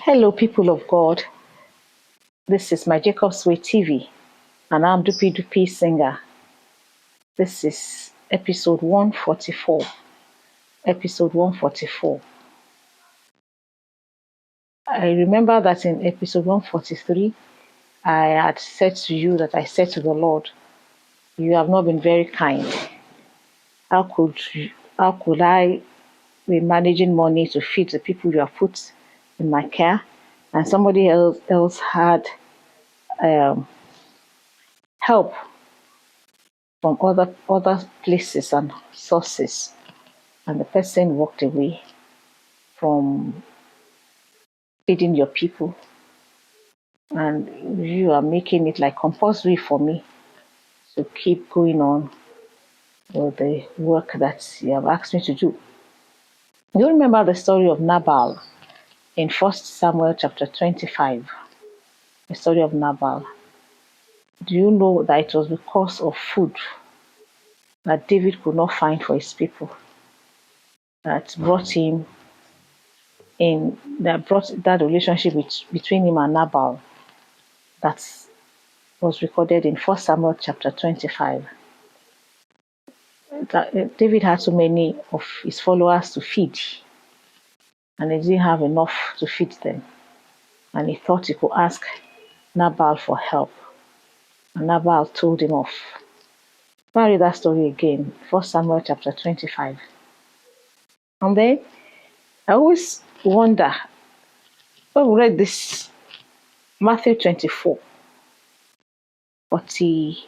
Hello, people of God. This is my Jacob's Way TV, and I'm Dupi Dupi Singer. This is episode 144. Episode 144. I remember that in episode 143, I had said to you that I said to the Lord, "You have not been very kind. How could how could I be managing money to feed the people you have put in my care, and somebody else had um, help from other places and sources, and the person walked away from feeding your people, and you are making it like compulsory for me to keep going on with the work that you have asked me to do." You remember the story of Nabal in 1 Samuel chapter 25, the story of Nabal. Do you know that it was because of food that David could not find for his people that brought him that brought that relationship between him and Nabal that was recorded in 1 Samuel chapter 25. David had so many of his followers to feed, and he didn't have enough to feed them. And he thought he could ask Nabal for help. And Nabal told him off. Go and read that story again, 1 Samuel chapter 25. And then I always wonder, when we read this, Matthew 24, 40,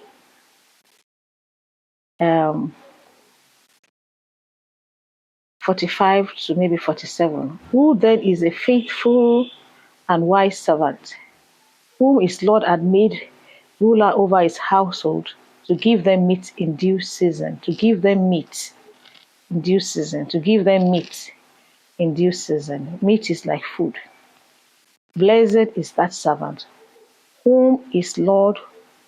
45 to maybe 47. Who then is a faithful and wise servant, whom his Lord had made ruler over his household, to give them meat in due season, to give them meat in due season, to give them meat in due season. Meat is like food. Blessed is that servant, whom his Lord,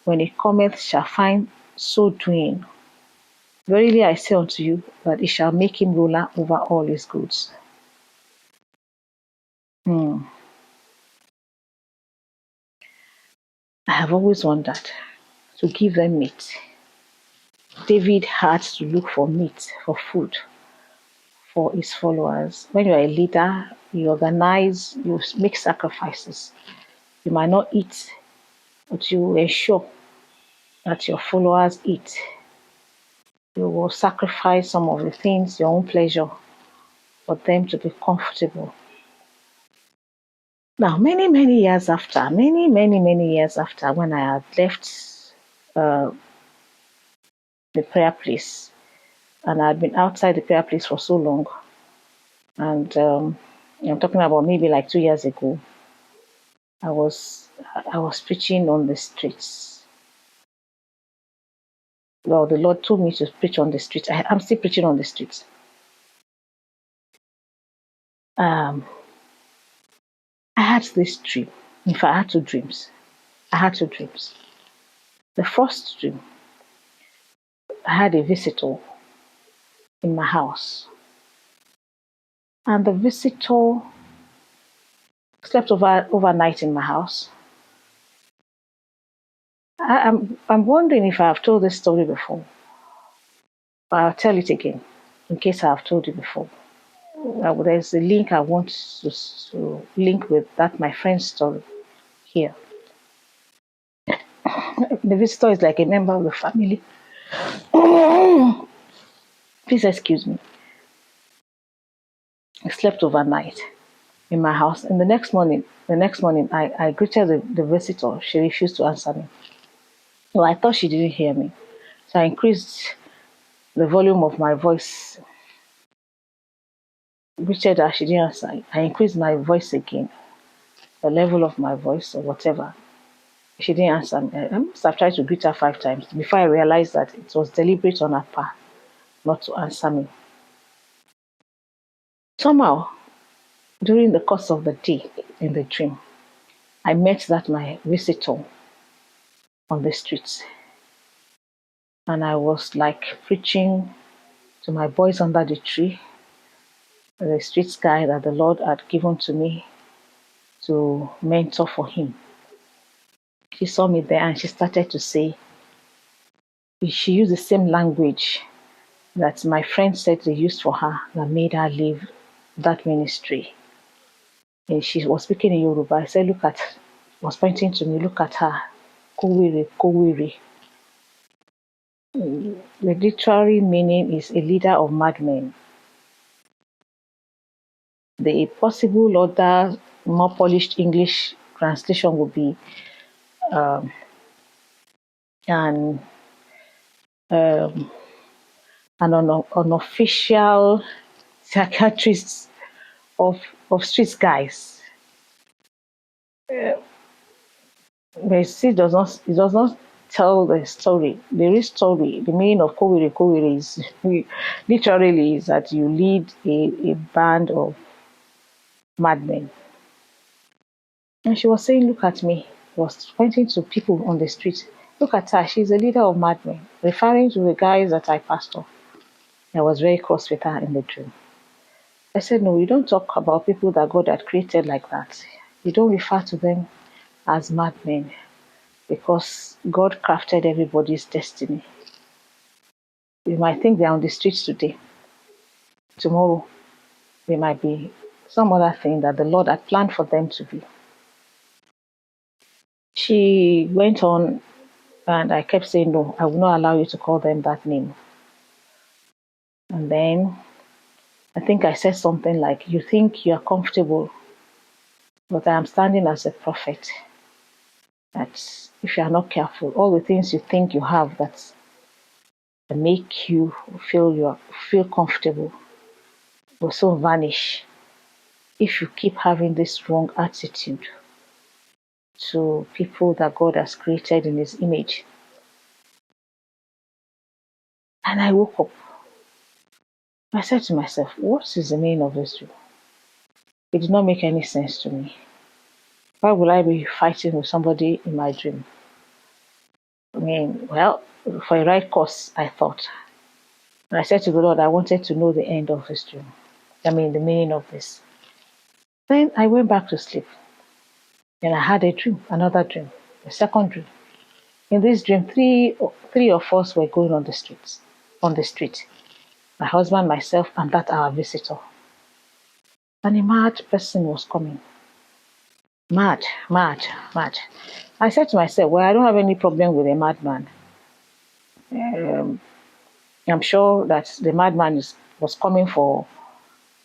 when he cometh, shall find so doing. Verily I say unto you, that he shall make him ruler over all his goods. I have always wondered, to give them meat. David had to look for meat, for food, for his followers. When you are a leader, you organize, you make sacrifices. You might not eat, but you ensure that your followers eat. You will sacrifice some of the things, your own pleasure, for them to be comfortable. Now, many years after, many years after, when I had left uh, the prayer place, and I had been outside the prayer place for so long, and I'm talking about maybe like 2 years ago, I was preaching on the streets. Well, the Lord told me to preach on the streets. I'm still preaching on the streets. Um, I had this dream. In fact, I had two dreams. The first dream, I had a visitor in my house, and the visitor slept overnight in my house. I'm wondering if I have told this story before, but I'll tell it again in case I have told you before. There's a link I want to link with that my friend's story here. The visitor is like a member of the family. Please excuse me. I slept overnight in my house, and the next morning, I greeted the visitor. She refused to answer me. Well, I thought she didn't hear me, so I increased the volume of my voice. Greeted her, she didn't answer. I increased my voice again, the level of my voice or whatever. She didn't answer me. I must have tried to greet her 5 times before I realized that it was deliberate on her part not to answer me. Somehow, during the course of the day in the dream, I met that my visitor on the streets. And I was like preaching to my boys under the tree, the streets guy that the Lord had given to me. to mentor for him. She saw me there and she started to say, she used the same language that my friend said they used for her that made her leave that ministry. And she was speaking in Yoruba. I said, look at, was pointing to me, look at her. Kowere, Kowere. The literary meaning is a leader of madmen. The possible other more polished English translation would be um, an um, unofficial psychiatrist of street guys. But it does not tell the story. The real story, the meaning of Kowere Kowere is literally is that you lead a band of madmen. And she was saying, look at me, was pointing to people on the street. Look at her, she's a leader of madmen, referring to the guys that I pastor. I was very cross with her in the dream. I said, no, you don't talk about people that God had created like that. You don't refer to them as madmen because God crafted everybody's destiny. You might think they're on the streets today. Tomorrow, they might be some other thing that the Lord had planned for them to be. She went on, and I kept saying, no, I will not allow you to call them that name. And then I think I said something like, you think you are comfortable, but I am standing as a prophet. That if you are not careful, all the things you think you have that make you feel comfortable will soon vanish if you keep having this wrong attitude to people that God has created in His image. And I woke up. I said to myself, what is the meaning of this dream? It did not make any sense to me. Why would I be fighting with somebody in my dream? I mean, well, for a right cause, I thought. And I said to the Lord, I wanted to know the end of this dream. I mean, the meaning of this. Then I went back to sleep. And I had a dream, another dream, a second dream. In this dream, three of us were going on the street. My husband, myself, and that our visitor. And a mad person was coming. Mad, mad, mad. I said to myself, well, I don't have any problem with a madman. I'm sure that the madman was coming for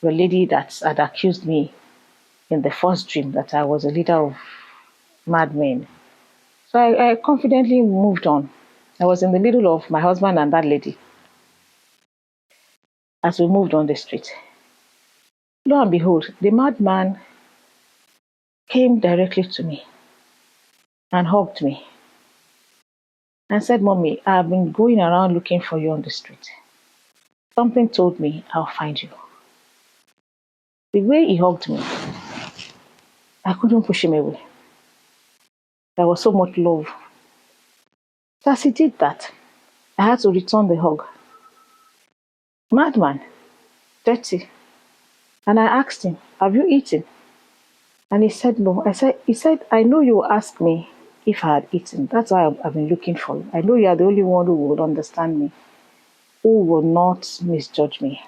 the lady that had accused me in the first dream that I was a leader of madmen. So I confidently moved on. I was in the middle of my husband and that lady as we moved on the street. Lo and behold, the madman came directly to me and hugged me and said, Mommy, I've been going around looking for you on the street. Something told me I'll find you. The way he hugged me, I couldn't push him away. There was so much love. So as he did that, I had to return the hug. Madman, dirty. And I asked him, have you eaten? And he said, no. He said, I know you will ask me if I had eaten. That's why I've been looking for you. I know you are the only one who will understand me, who will not misjudge me.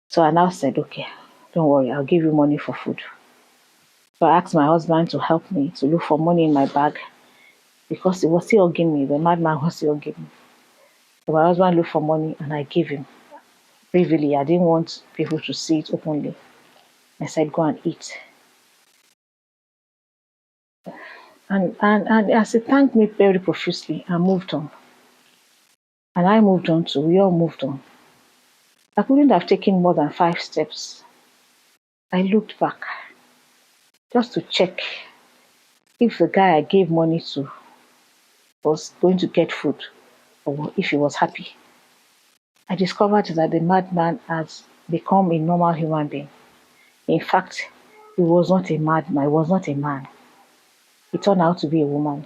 So I now said, okay, don't worry, I'll give you money for food. So I asked my husband to help me to look for money in my bag because he was still hugging me. The madman was still hugging me. So my husband looked for money and I gave him. Privily, I didn't want people to see it openly. I said, go and eat. And as he thanked me very profusely, I moved on. And I moved on too. We all moved on. I couldn't have taken more than 5 steps. I looked back just to check if the guy I gave money to was going to get food or if he was happy. I discovered that the madman has become a normal human being. In fact, he was not a madman, he was not a man. He turned out to be a woman.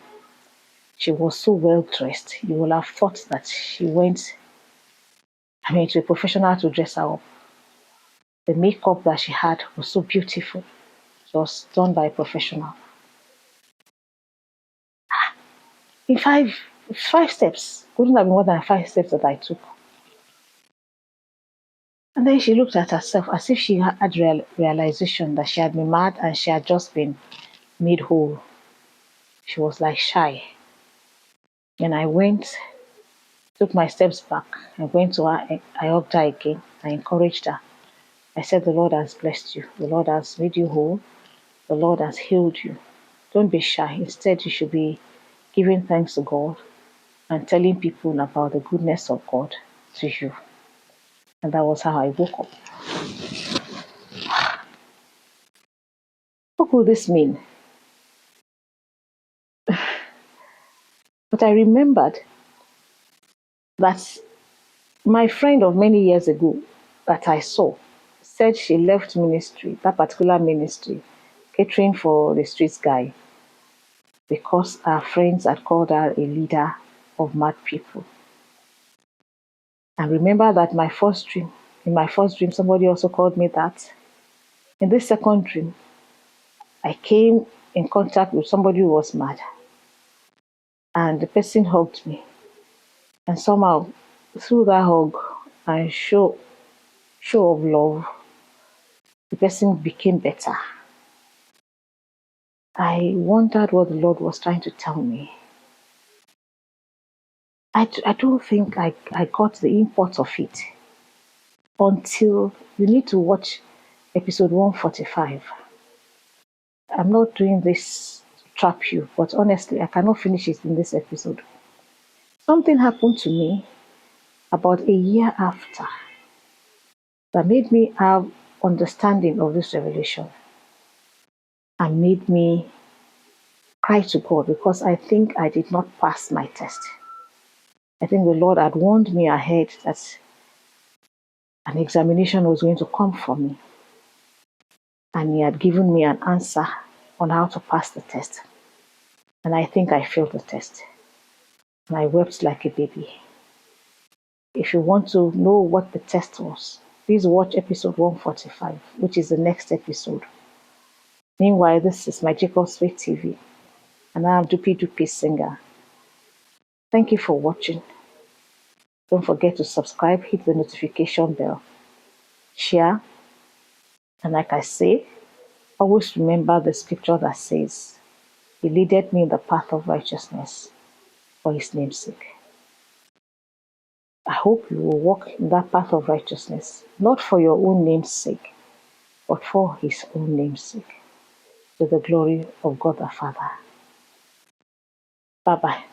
She was so well dressed. You will have thought that she went, to a professional to dress her up. The makeup that she had was so beautiful. It was done by a professional. In five steps, couldn't have been more than 5 steps that I took. And then she looked at herself as if she had realization that she had been mad and she had just been made whole. She was like shy. And I went, took my steps back. I went to her, I hugged her again. I encouraged her. I said, the Lord has blessed you. The Lord has made you whole. The Lord has healed you. Don't be shy. Instead, you should be giving thanks to God and telling people about the goodness of God to you. And that was how I woke up. What could this mean? But I remembered that my friend of many years ago that I saw said she left ministry, that particular ministry, catering for the streets guy, because her friends had called her a leader of mad people. And remember that in my first dream, somebody also called me that. In this second dream, I came in contact with somebody who was mad. And the person hugged me. And somehow, through that hug and show of love, the person became better. I wondered what the Lord was trying to tell me. I don't think I got the import of it until you need to watch episode 145. I'm not doing this to trap you, but honestly, I cannot finish it in this episode. Something happened to me about a year after that made me have understanding of this revelation and made me cry to God because I think I did not pass my test. I think the Lord had warned me ahead that an examination was going to come for me, and He had given me an answer on how to pass the test. And I think I failed the test, and I wept like a baby. If you want to know what the test was, please watch episode 145, which is the next episode. Meanwhile, this is my Jacob's Faith TV, and I'm Dupi Dupi Singer. Thank you for watching. Don't forget to subscribe, hit the notification bell, share, and like I say, always remember the scripture that says, He leadeth me in the path of righteousness for His name's sake. I hope you will walk in that path of righteousness, not for your own name's sake, but for His own name's sake, to the glory of God the Father. Bye-bye.